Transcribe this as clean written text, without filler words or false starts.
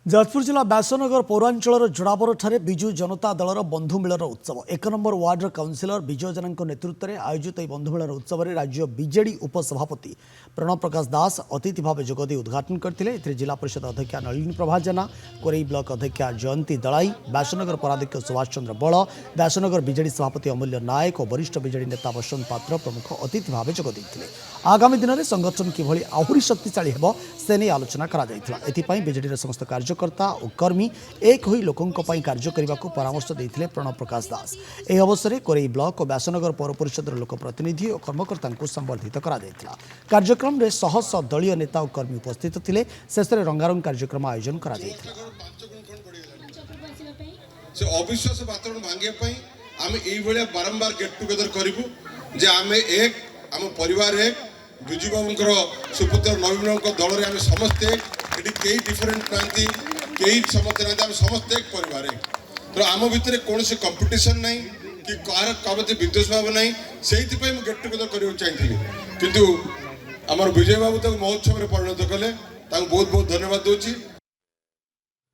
जाजपुर जिला व्यासनगर पौरांचल जोड़ाबर विजु जनता दलर बंधु मिलन उत्सव 1 नंबर वार्डर काउंसिलर विजय जेना नेतृत्व में आयोजित बंधु मिलन उत्सव में राज्य बीजेडी उपसभापति प्रणव प्रकाश दास अतिथि भाव जोगदे उद्घाटन करते। जिला परिषद अध्यक्षा नलिनी प्रभा जेना, कोरेई ब्लॉक अध्यक्षा जयंती दलाई, व्यासनगर पौराध्यक्ष सुभाष चंद्र बल, व्यासनगर बीजेडी सभापति अमूल्य नायक और वरिष्ठ बीजेडी नेता बसंत पात्र प्रमुख अतिथि भाव जोगदे। आगामी दिन में संगठन किभली आहुरी शक्तिशाली हेब से नहीं आलोचना करा। बीजेडी समस्त कार्यकर्ता और कर्मी एक होई लोकों कार्य करने को परामर्श देते प्रणव प्रकाश दास। यह अवसर में कोरेई ब्लॉक और व्यासनगर पौर परिषद लोक प्रतिनिधि और कर्मकर्ता संबर्धित कार्यक्रम में शह शह दलीय नेता और कर्मी उपस्थित थे। शेष में रंगारंग कार्यक्रम आयोजन करा अविश्वास वातावरण भांगे आम ये बारंबार गेट टुगेदर करूँ जे आम एक आम परिवार एक विजु बाबू सुपुत्र नवीन दल में आम समस्ते कई डिफरेंट ना कई समस्ते ना आम समस्ते एक परिवार एक तो आम भितर कौन से कंपिटिशन ना कि कहार कमते विद्वेष भाव ना से गेट टुगेदर करने चाहिए किंतु आम विजय बाबू महोत्सव में परिणत कले बहुत बहुत धन्यवाद दूसरी।